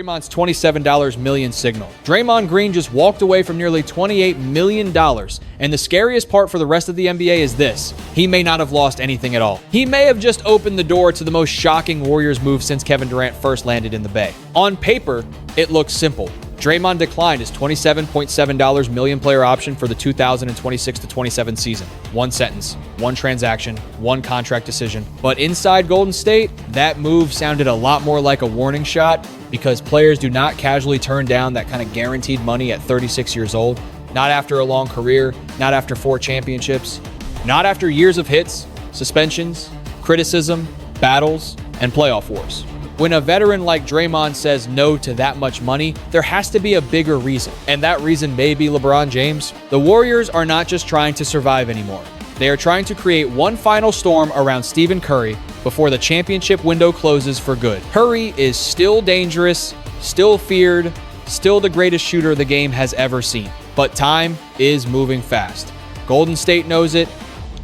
Draymond's $27 million signal. Draymond Green just walked away from nearly $28 million. And the scariest part for the rest of the NBA is this: he may not have lost anything at all. He may have just opened the door to the most shocking Warriors move since Kevin Durant first landed in the Bay. On paper, it looks simple. Draymond declined his $27.7 million player option for the 2026-27 season. One sentence, one transaction, one contract decision. But inside Golden State, that move sounded a lot more like a warning shot, because players do not casually turn down that kind of guaranteed money at 36 years old. Not after a long career, not after 4 championships, not after years of hits, suspensions, criticism, battles, and playoff wars. When a veteran like Draymond says no to that much money, there has to be a bigger reason, and that reason may be LeBron James. The Warriors are not just trying to survive anymore. They are trying to create one final storm around Stephen Curry before the championship window closes for good. Curry is still dangerous, still feared, still the greatest shooter the game has ever seen. But time is moving fast. Golden State knows it,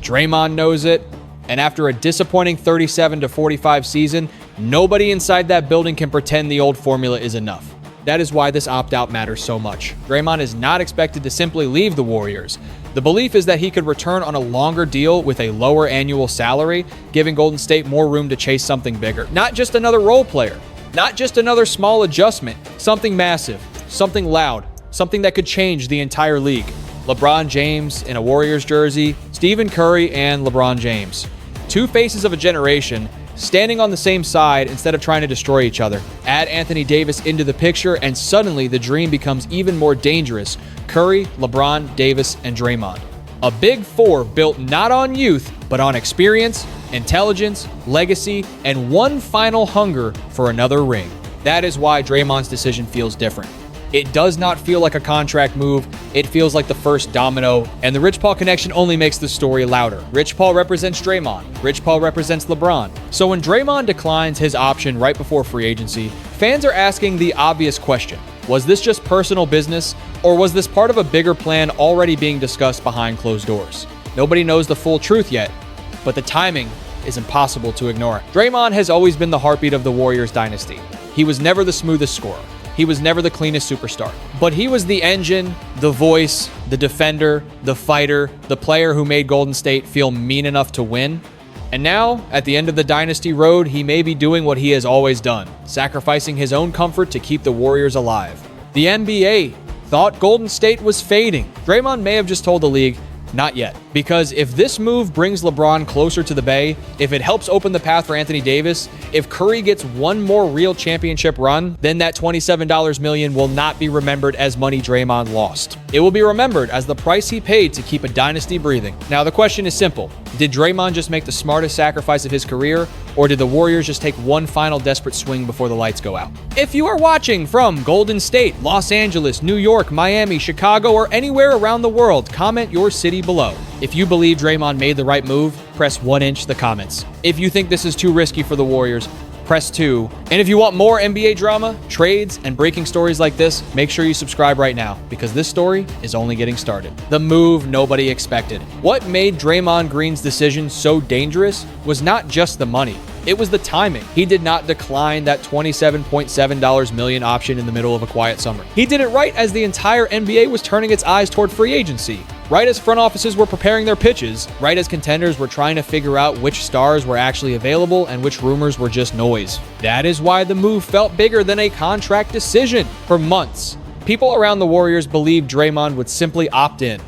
Draymond knows it, and after a disappointing 37-45 season, nobody inside that building can pretend the old formula is enough. That is why this opt-out matters so much. Draymond is not expected to simply leave the Warriors. The belief is that he could return on a longer deal with a lower annual salary, giving Golden State more room to chase something bigger. Not just another role player, not just another small adjustment, something massive, something loud, something that could change the entire league. LeBron James in a Warriors jersey, Stephen Curry and LeBron James. Two faces of a generation standing on the same side instead of trying to destroy each other. Add Anthony Davis into the picture and suddenly the dream becomes even more dangerous. Curry, LeBron, Davis, and Draymond. A big four built not on youth, but on experience, intelligence, legacy, and one final hunger for another ring. That is why Draymond's decision feels different. It does not feel like a contract move. It feels like the first domino, and the Rich Paul connection only makes the story louder. Rich Paul represents Draymond. Rich Paul represents LeBron. So when Draymond declines his option right before free agency, fans are asking the obvious question. Was this just personal business, or was this part of a bigger plan already being discussed behind closed doors? Nobody knows the full truth yet, but the timing is impossible to ignore. Draymond has always been the heartbeat of the Warriors dynasty. He was never the smoothest scorer. He was never the cleanest superstar, but he was the engine, the voice, the defender, the fighter, the player who made Golden State feel mean enough to win. And now, at the end of the dynasty road, he may be doing what he has always done, sacrificing his own comfort to keep the Warriors alive. The NBA thought Golden State was fading. Draymond may have just told the league, not yet. Because if this move brings LeBron closer to the Bay, if it helps open the path for Anthony Davis, if Curry gets one more real championship run, then that $27 million will not be remembered as money Draymond lost. It will be remembered as the price he paid to keep a dynasty breathing. Now the question is simple. Did Draymond just make the smartest sacrifice of his career, or did the Warriors just take one final desperate swing before the lights go out? If you are watching from Golden State, Los Angeles, New York, Miami, Chicago, or anywhere around the world, comment your city below. If you believe Draymond made the right move, press 1" the comments. If you think this is too risky for the Warriors, press 2. And if you want more NBA drama, trades, and breaking stories like this, make sure you subscribe right now, because this story is only getting started. The move nobody expected. What made Draymond Green's decision so dangerous was not just the money. It was the timing. He did not decline that $27.7 million option in the middle of a quiet summer. He did it right as the entire NBA was turning its eyes toward free agency. Right as front offices were preparing their pitches, right as contenders were trying to figure out which stars were actually available and which rumors were just noise. That is why the move felt bigger than a contract decision. For months, people around the Warriors believed Draymond would simply opt in.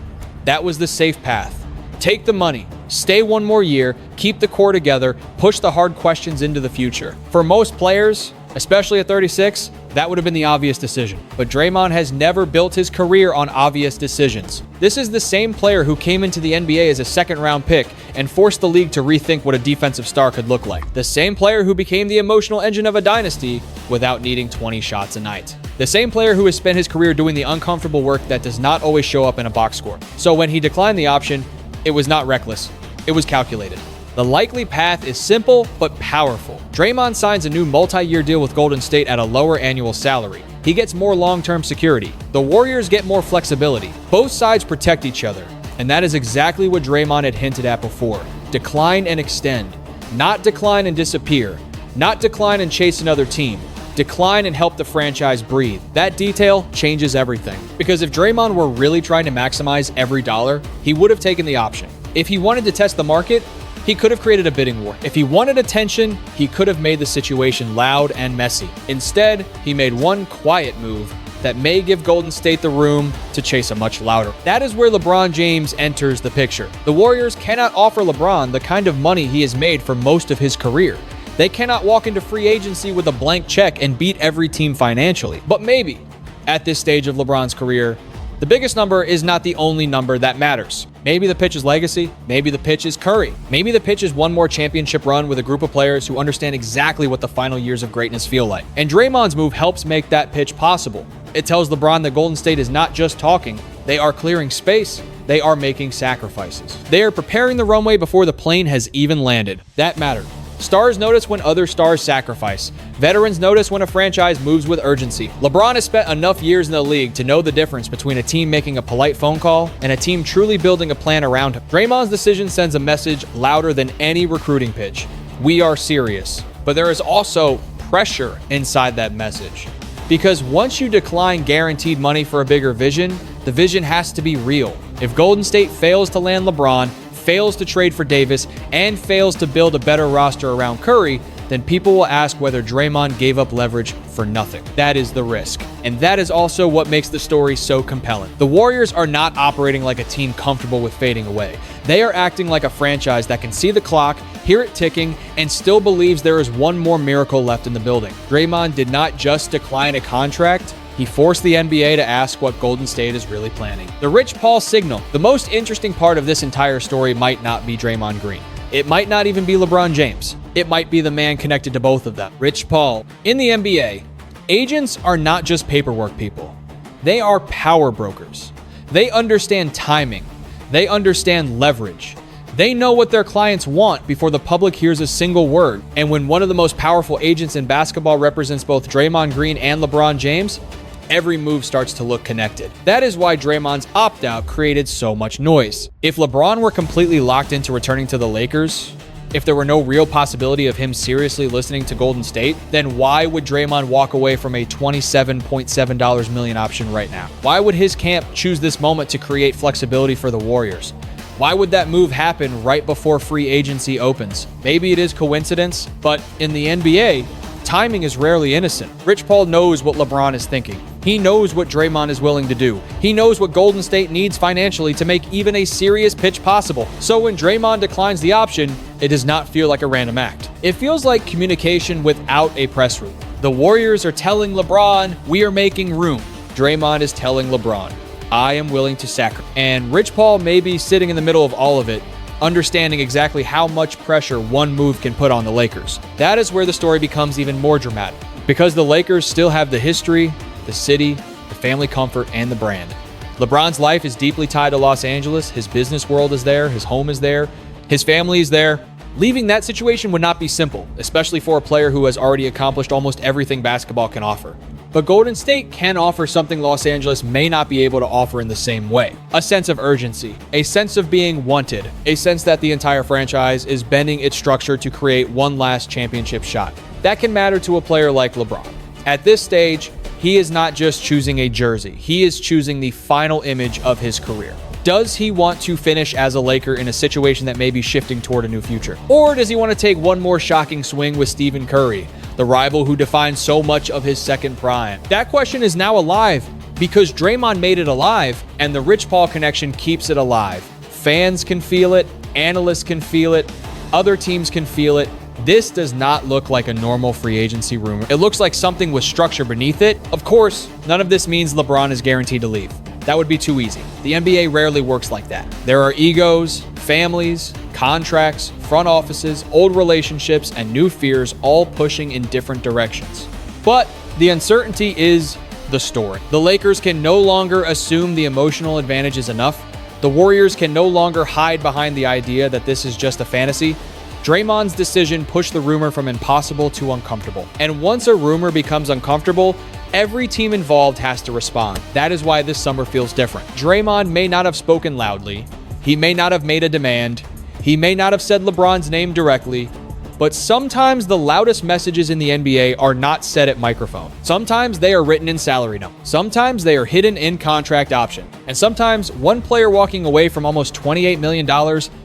That was the safe path. Take the money, stay one more year, keep the core together, push the hard questions into the future. For most players, especially at 36, that would have been the obvious decision. But Draymond has never built his career on obvious decisions. This is the same player who came into the NBA as a second-round pick and forced the league to rethink what a defensive star could look like. The same player who became the emotional engine of a dynasty without needing 20 shots a night. The same player who has spent his career doing the uncomfortable work that does not always show up in a box score. So when he declined the option, it was not reckless. It was calculated. The likely path is simple but powerful. Draymond signs a new multi-year deal with Golden State at a lower annual salary. He gets more long-term security. The Warriors get more flexibility. Both sides protect each other. And that is exactly what Draymond had hinted at before. Decline and extend. Not decline and disappear. Not decline and chase another team. decline and help the franchise breathe. That detail changes everything. Because if Draymond were really trying to maximize every dollar, he would have taken the option. If he wanted to test the market, he could have created a bidding war. If he wanted attention, he could have made the situation loud and messy. Instead, he made one quiet move that may give Golden State the room to chase a much louder. That is where LeBron James enters the picture. The Warriors cannot offer LeBron the kind of money he has made for most of his career. They cannot walk into free agency with a blank check and beat every team financially. But maybe, at this stage of LeBron's career, the biggest number is not the only number that matters. Maybe the pitch is legacy. Maybe the pitch is Curry. Maybe the pitch is one more championship run with a group of players who understand exactly what the final years of greatness feel like. And Draymond's move helps make that pitch possible. It tells LeBron that Golden State is not just talking. They are clearing space. They are making sacrifices. They are preparing the runway before the plane has even landed. That mattered. Stars notice when other stars sacrifice. Veterans notice when a franchise moves with urgency. LeBron has spent enough years in the league to know the difference between a team making a polite phone call and a team truly building a plan around him. Draymond's decision sends a message louder than any recruiting pitch. We are serious. But there is also pressure inside that message. Because once you decline guaranteed money for a bigger vision, the vision has to be real. If Golden State fails to land LeBron, fails to trade for Davis, and fails to build a better roster around Curry, then people will ask whether Draymond gave up leverage for nothing. That is the risk. And that is also what makes the story so compelling. The Warriors are not operating like a team comfortable with fading away. They are acting like a franchise that can see the clock, hear it ticking, and still believes there is one more miracle left in the building. Draymond did not just decline a contract, he forced the NBA to ask what Golden State is really planning. The Rich Paul signal. The most interesting part of this entire story might not be Draymond Green. It might not even be LeBron James. It might be the man connected to both of them, Rich Paul. In the NBA, agents are not just paperwork people. They are power brokers. They understand timing. They understand leverage. They know what their clients want before the public hears a single word. And when one of the most powerful agents in basketball represents both Draymond Green and LeBron James, every move starts to look connected. That is why Draymond's opt-out created so much noise. If LeBron were completely locked into returning to the Lakers, if there were no real possibility of him seriously listening to Golden State, then why would Draymond walk away from a $27.7 million option right now? Why would his camp choose this moment to create flexibility for the Warriors? Why would that move happen right before free agency opens? Maybe it is coincidence, but in the NBA, timing is rarely innocent. Rich Paul knows what LeBron is thinking. He knows what Draymond is willing to do. He knows what Golden State needs financially to make even a serious pitch possible. So when Draymond declines the option, it does not feel like a random act. It feels like communication without a press release. The Warriors are telling LeBron, we are making room. Draymond is telling LeBron, I am willing to sacrifice. And Rich Paul may be sitting in the middle of all of it, understanding exactly how much pressure one move can put on the Lakers. That is where the story becomes even more dramatic. Because the Lakers still have the history, the city, the family comfort, and the brand. LeBron's life is deeply tied to Los Angeles. His business world is there. His home is there. His family is there. Leaving that situation would not be simple, especially for a player who has already accomplished almost everything basketball can offer. But Golden State can offer something Los Angeles may not be able to offer in the same way. A sense of urgency, a sense of being wanted, a sense that the entire franchise is bending its structure to create one last championship shot. That can matter to a player like LeBron. At this stage, he is not just choosing a jersey. He is choosing the final image of his career. Does he want to finish as a Laker in a situation that may be shifting toward a new future? Or does he want to take one more shocking swing with Stephen Curry, the rival who defined so much of his second prime? That question is now alive because Draymond made it alive, and the Rich Paul connection keeps it alive. Fans can feel it, analysts can feel it, other teams can feel it. This does not look like a normal free agency rumor. It looks like something with structure beneath it. Of course, none of this means LeBron is guaranteed to leave. That would be too easy. The NBA rarely works like that. There are egos, families, contracts, front offices, old relationships, and new fears all pushing in different directions. But the uncertainty is the story. The Lakers can no longer assume the emotional advantage is enough. The Warriors can no longer hide behind the idea that this is just a fantasy. Draymond's decision pushed the rumor from impossible to uncomfortable. And once a rumor becomes uncomfortable, every team involved has to respond. That is why this summer feels different. Draymond may not have spoken loudly. He may not have made a demand. He may not have said LeBron's name directly. But sometimes the loudest messages in the NBA are not said at microphone. Sometimes they are written in salary note. Sometimes they are hidden in contract option. And sometimes one player walking away from almost $28 million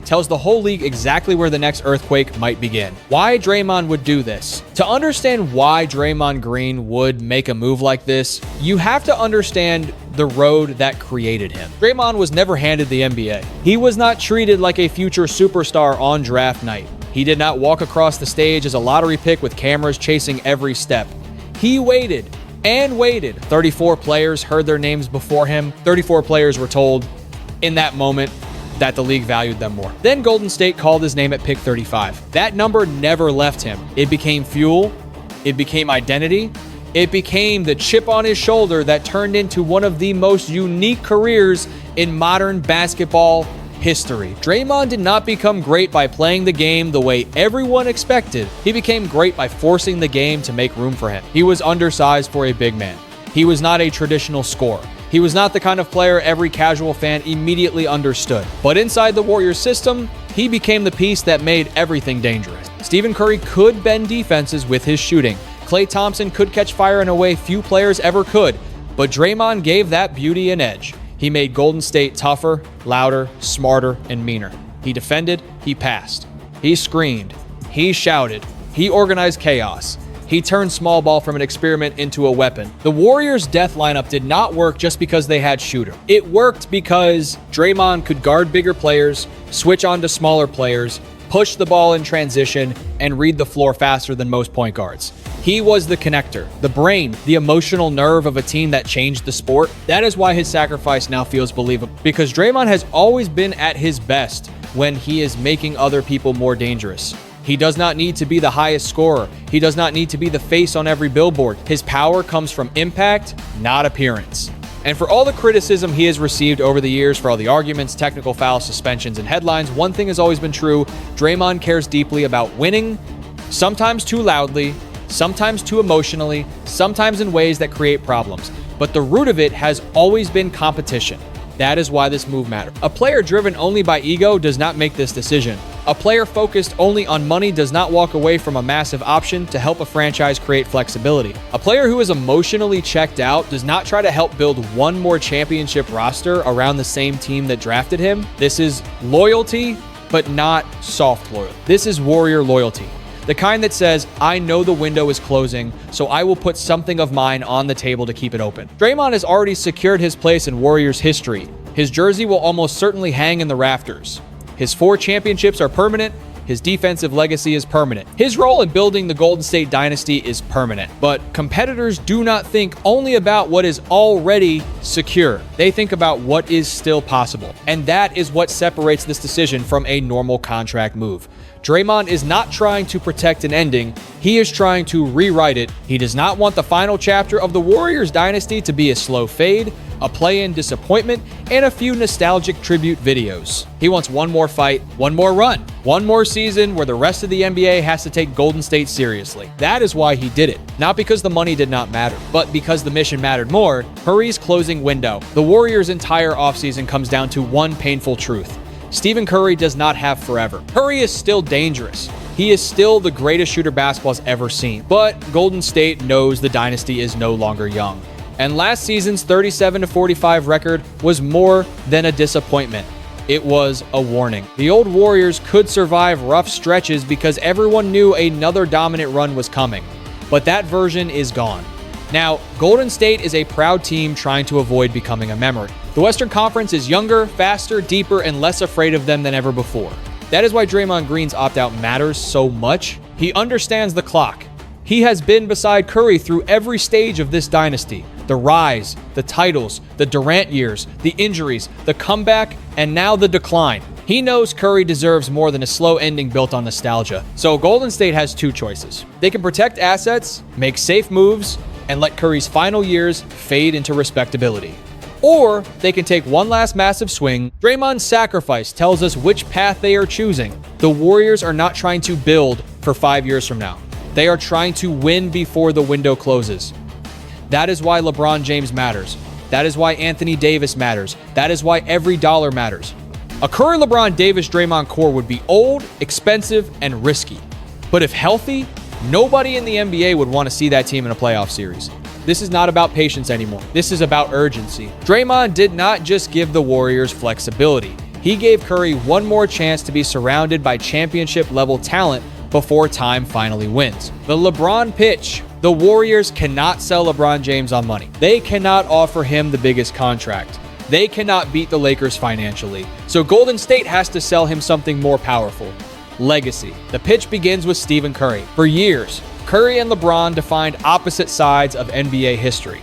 tells the whole league exactly where the next earthquake might begin. Why Draymond would do this? To understand why Draymond Green would make a move like this, you have to understand the road that created him. Draymond was never handed the NBA. He was not treated like a future superstar on draft night. He did not walk across the stage as a lottery pick with cameras chasing every step. He waited and waited. 34 players heard their names before him. 34 players were told in that moment that the league valued them more. Then Golden State called his name at pick 35. That number never left him. It became fuel. It became identity. It became the chip on his shoulder that turned into one of the most unique careers in modern basketball history. Draymond did not become great by playing the game the way everyone expected. He became great by forcing the game to make room for him. He was undersized for a big man. He was not a traditional scorer. He was not the kind of player every casual fan immediately understood. But inside the Warriors system, he became the piece that made everything dangerous. Stephen Curry could bend defenses with his shooting. Klay Thompson could catch fire in a way few players ever could. But Draymond gave that beauty an edge. He made Golden State tougher, louder, smarter, and meaner. He defended, he passed. He screamed, he shouted, he organized chaos. He turned small ball from an experiment into a weapon. The Warriors' death lineup did not work just because they had shooter. It worked because Draymond could guard bigger players, switch on to smaller players, push the ball in transition, and read the floor faster than most point guards. He was the connector, the brain, the emotional nerve of a team that changed the sport. That is why his sacrifice now feels believable, because Draymond has always been at his best when he is making other people more dangerous. He does not need to be the highest scorer. He does not need to be the face on every billboard. His power comes from impact, not appearance. And for all the criticism he has received over the years, for all the arguments, technical fouls, suspensions, and headlines, one thing has always been true: Draymond cares deeply about winning, sometimes too loudly, sometimes too emotionally, sometimes in ways that create problems. But the root of it has always been competition. That is why this move mattered. A player driven only by ego does not make this decision. A player focused only on money does not walk away from a massive option to help a franchise create flexibility. A player who is emotionally checked out does not try to help build one more championship roster around the same team that drafted him. This is loyalty, but not soft loyalty. This is Warrior loyalty. The kind that says, I know the window is closing, so I will put something of mine on the table to keep it open. Draymond has already secured his place in Warriors history. His jersey will almost certainly hang in the rafters. His 4 championships are permanent. His defensive legacy is permanent. His role in building the Golden State dynasty is permanent. But competitors do not think only about what is already secure. They think about what is still possible. And that is what separates this decision from a normal contract move. Draymond is not trying to protect an ending. He is trying to rewrite it. He does not want the final chapter of the Warriors dynasty to be a slow fade, a play-in disappointment, and a few nostalgic tribute videos. He wants one more fight, one more run, one more season where the rest of the NBA has to take Golden State seriously. That is why he did it. Not because the money did not matter, but because the mission mattered more. Curry's closing window. The Warriors' entire offseason comes down to one painful truth: Stephen Curry does not have forever. Curry is still dangerous. He is still the greatest shooter basketball's ever seen. But Golden State knows the dynasty is no longer young. And last season's 37-45 record was more than a disappointment. It was a warning. The old Warriors could survive rough stretches because everyone knew another dominant run was coming. But that version is gone. Now, Golden State is a proud team trying to avoid becoming a memory. The Western Conference is younger, faster, deeper, and less afraid of them than ever before. That is why Draymond Green's opt-out matters so much. He understands the clock. He has been beside Curry through every stage of this dynasty. The rise, the titles, the Durant years, the injuries, the comeback, and now the decline. He knows Curry deserves more than a slow ending built on nostalgia. So Golden State has 2 choices. They can protect assets, make safe moves, and let Curry's final years fade into respectability. Or they can take one last massive swing. Draymond's sacrifice tells us which path they are choosing. The Warriors are not trying to build for 5 years from now. They are trying to win before the window closes. That is why LeBron James matters. That is why Anthony Davis matters. That is why every dollar matters. A Curry, LeBron, Davis, Draymond core would be old, expensive, and risky. But if healthy, nobody in the NBA would want to see that team in a playoff series. This is not about patience anymore. This is about urgency. Draymond did not just give the Warriors flexibility. He gave Curry one more chance to be surrounded by championship-level talent before time finally wins. The LeBron pitch. The Warriors cannot sell LeBron James on money. They cannot offer him the biggest contract. They cannot beat the Lakers financially. So Golden State has to sell him something more powerful. Legacy. The pitch begins with Stephen Curry. For years, Curry and LeBron defined opposite sides of NBA history.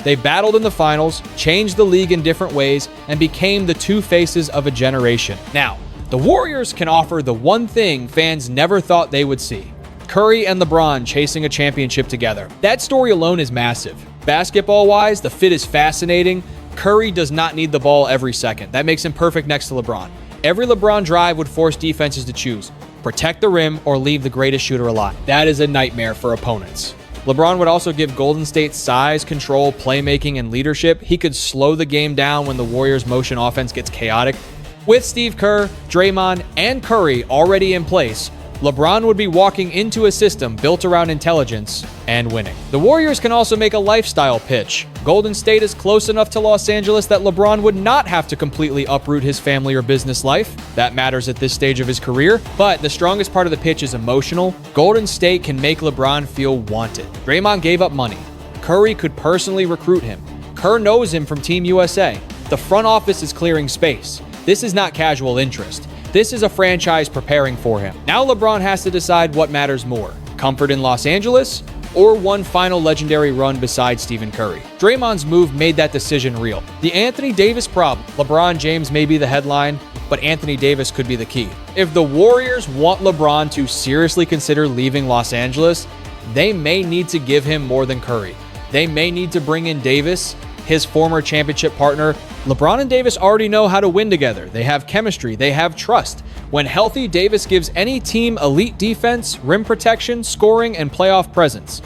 They battled in the finals, changed the league in different ways, and became the two faces of a generation. Now, the Warriors can offer the one thing fans never thought they would see: Curry and LeBron chasing a championship together. That story alone is massive. Basketball-wise, the fit is fascinating. Curry does not need the ball every second. That makes him perfect next to LeBron. Every LeBron drive would force defenses to choose: protect the rim or leave the greatest shooter alive. That is a nightmare for opponents. LeBron would also give Golden State size, control, playmaking, and leadership. He could slow the game down when the Warriors' motion offense gets chaotic. With Steve Kerr, Draymond, and Curry already in place, LeBron would be walking into a system built around intelligence and winning. The Warriors can also make a lifestyle pitch. Golden State is close enough to Los Angeles that LeBron would not have to completely uproot his family or business life. That matters at this stage of his career. But the strongest part of the pitch is emotional. Golden State can make LeBron feel wanted. Draymond gave up money. Curry could personally recruit him. Kerr knows him from Team USA. The front office is clearing space. This is not casual interest. This is a franchise preparing for him. Now LeBron has to decide what matters more: comfort in Los Angeles or one final legendary run beside Stephen Curry. Draymond's move made that decision real. The Anthony Davis problem. LeBron James may be the headline, but Anthony Davis could be the key. If the Warriors want LeBron to seriously consider leaving Los Angeles, they may need to give him more than Curry. They may need to bring in Davis, his former championship partner. LeBron and Davis already know how to win together. They have chemistry. They have trust. When healthy, Davis gives any team elite defense, rim protection, scoring, and playoff presence.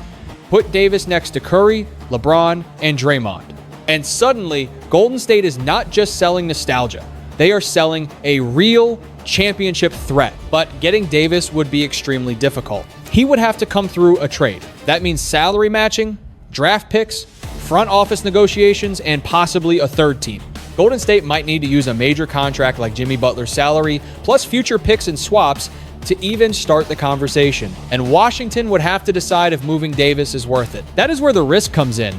Put Davis next to Curry, LeBron, and Draymond. And suddenly, Golden State is not just selling nostalgia. They are selling a real championship threat. But getting Davis would be extremely difficult. He would have to come through a trade. That means salary matching, draft picks, front office negotiations, and possibly a third team. Golden State might need to use a major contract like Jimmy Butler's salary, plus future picks and swaps to even start the conversation. And Washington would have to decide if moving Davis is worth it. That is where the risk comes in.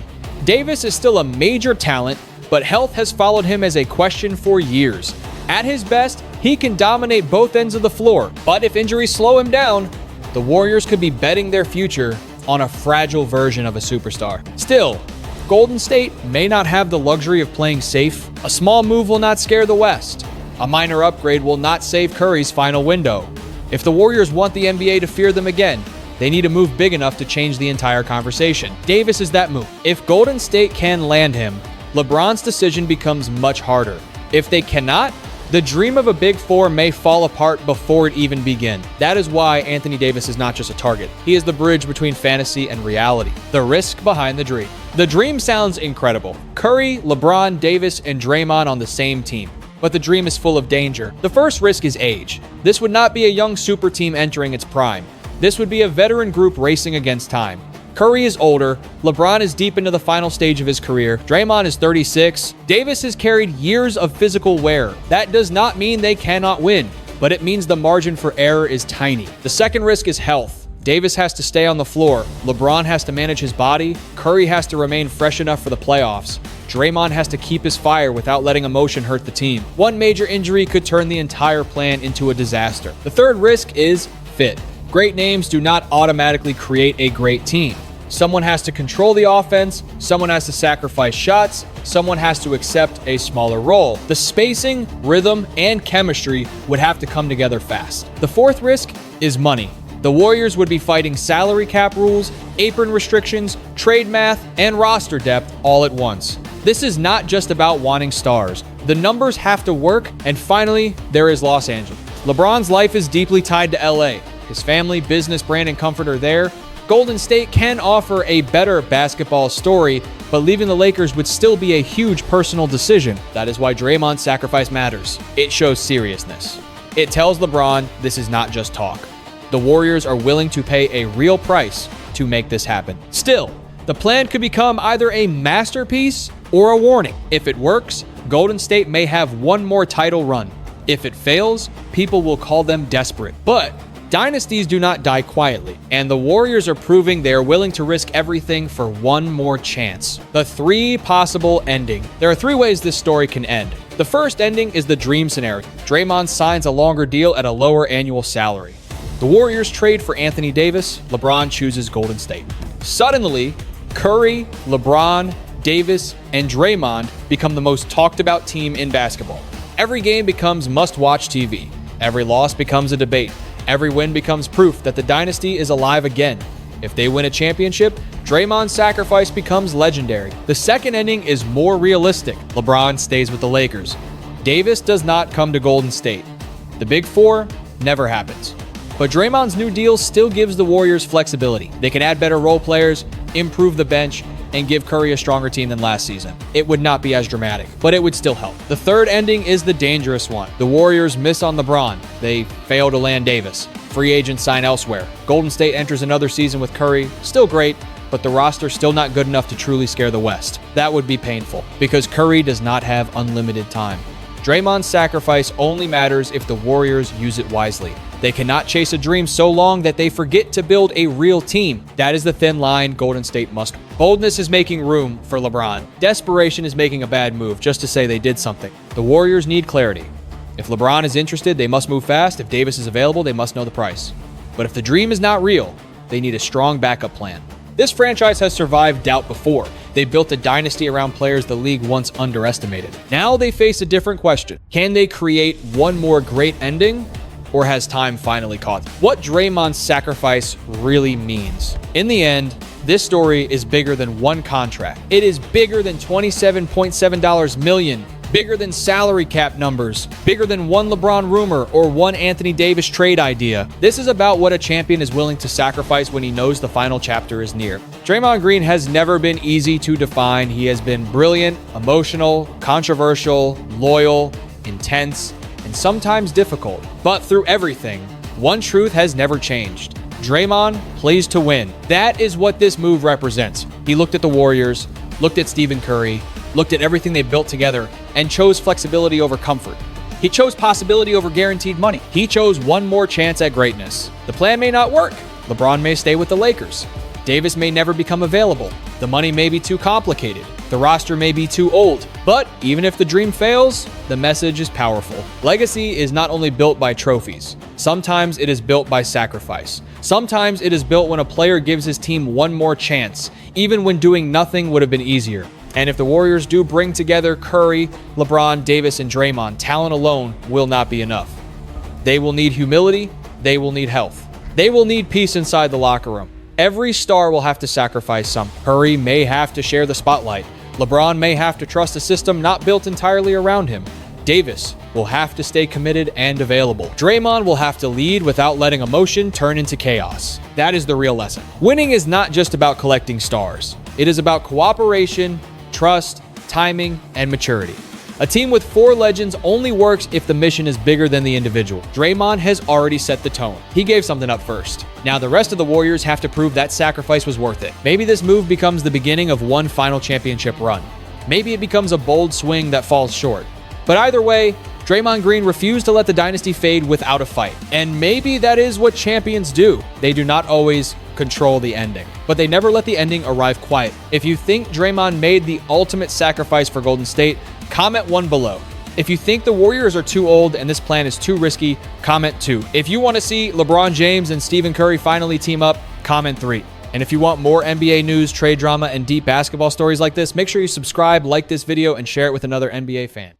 Davis is still a major talent, but health has followed him as a question for years. At his best, he can dominate both ends of the floor, but if injuries slow him down, the Warriors could be betting their future on a fragile version of a superstar. Still, Golden State may not have the luxury of playing safe. A small move will not scare the West. A minor upgrade will not save Curry's final window. If the Warriors want the NBA to fear them again, they need a move big enough to change the entire conversation. Davis is that move. If Golden State can land him, LeBron's decision becomes much harder. If they cannot, the dream of a Big Four may fall apart before it even begins. That is why Anthony Davis is not just a target. He is the bridge between fantasy and reality. The risk behind the dream. The dream sounds incredible. Curry, LeBron, Davis, and Draymond on the same team. But the dream is full of danger. The first risk is age. This would not be a young super team entering its prime. This would be a veteran group racing against time. Curry is older, LeBron is deep into the final stage of his career, Draymond is 36, Davis has carried years of physical wear. That does not mean they cannot win, but it means the margin for error is tiny. The second risk is health. Davis has to stay on the floor, LeBron has to manage his body, Curry has to remain fresh enough for the playoffs. Draymond has to keep his fire without letting emotion hurt the team. One major injury could turn the entire plan into a disaster. The third risk is fit. Great names do not automatically create a great team. Someone has to control the offense, someone has to sacrifice shots, someone has to accept a smaller role. The spacing, rhythm, and chemistry would have to come together fast. The fourth risk is money. The Warriors would be fighting salary cap rules, apron restrictions, trade math, and roster depth all at once. This is not just about wanting stars. The numbers have to work, and finally, there is Los Angeles. LeBron's life is deeply tied to LA. His family, business, brand, and comfort are there. Golden State can offer a better basketball story, but leaving the Lakers would still be a huge personal decision. That is why Draymond's sacrifice matters. It shows seriousness. It tells LeBron this is not just talk. The Warriors are willing to pay a real price to make this happen. Still, the plan could become either a masterpiece or a warning. If it works, Golden State may have one more title run. If it fails, people will call them desperate. But dynasties do not die quietly, and the Warriors are proving they are willing to risk everything for one more chance. The 3 possible ending. There are 3 ways this story can end. The first ending is the dream scenario. Draymond signs a longer deal at a lower annual salary. The Warriors trade for Anthony Davis. LeBron chooses Golden State. Suddenly, Curry, LeBron, Davis, and Draymond become the most talked about team in basketball. Every game becomes must-watch TV. Every loss becomes a debate. Every win becomes proof that the dynasty is alive again. If they win a championship, Draymond's sacrifice becomes legendary. The second ending is more realistic. LeBron stays with the Lakers. Davis does not come to Golden State. The Big Four never happens. But Draymond's new deal still gives the Warriors flexibility. They can add better role players, improve the bench, and give Curry a stronger team than last season. It would not be as dramatic, but it would still help. The third ending is the dangerous one. The Warriors miss on LeBron. They fail to land Davis. Free agents sign elsewhere. Golden State enters another season with Curry. Still great, but the roster's still not good enough to truly scare the West. That would be painful, because Curry does not have unlimited time. Draymond's sacrifice only matters if the Warriors use it wisely. They cannot chase a dream so long that they forget to build a real team. That is the thin line Golden State must. Boldness is making room for LeBron. Desperation is making a bad move just to say they did something. The Warriors need clarity. If LeBron is interested, they must move fast. If Davis is available, they must know the price. But if the dream is not real, they need a strong backup plan. This franchise has survived doubt before. They built a dynasty around players the league once underestimated. Now they face a different question. Can they create one more great ending? Or has time finally caught them? What Draymond's sacrifice really means. In the end, this story is bigger than one contract. It is bigger than $27.7 million, bigger than salary cap numbers, bigger than one LeBron rumor or one Anthony Davis trade idea. This is about what a champion is willing to sacrifice when he knows the final chapter is near. Draymond Green has never been easy to define. He has been brilliant, emotional, controversial, loyal, intense, and sometimes difficult. But through everything, one truth has never changed. Draymond plays to win. That is what this move represents. He looked at the Warriors, looked at Stephen Curry, looked at everything they built together, and chose flexibility over comfort. He chose possibility over guaranteed money. He chose one more chance at greatness. The plan may not work. LeBron may stay with the Lakers. Davis may never become available. The money may be too complicated. The roster may be too old. But even if the dream fails, the message is powerful. Legacy is not only built by trophies. Sometimes it is built by sacrifice. Sometimes it is built when a player gives his team one more chance, even when doing nothing would have been easier. And if the Warriors do bring together Curry, LeBron, Davis, and Draymond, talent alone will not be enough. They will need humility. They will need health. They will need peace inside the locker room. Every star will have to sacrifice some. Curry may have to share the spotlight. LeBron may have to trust a system not built entirely around him. Davis will have to stay committed and available. Draymond will have to lead without letting emotion turn into chaos. That is the real lesson. Winning is not just about collecting stars. It is about cooperation, trust, timing, and maturity. A team with 4 legends only works if the mission is bigger than the individual. Draymond has already set the tone. He gave something up first. Now the rest of the Warriors have to prove that sacrifice was worth it. Maybe this move becomes the beginning of one final championship run. Maybe it becomes a bold swing that falls short. But either way, Draymond Green refused to let the dynasty fade without a fight. And maybe that is what champions do. They do not always control the ending, but they never let the ending arrive quiet. If you think Draymond made the ultimate sacrifice for Golden State, comment 1 below. If you think the Warriors are too old and this plan is too risky, comment 2. If you want to see LeBron James and Stephen Curry finally team up, comment 3. And if you want more NBA news, trade drama, and deep basketball stories like this, make sure you subscribe, like this video, and share it with another NBA fan.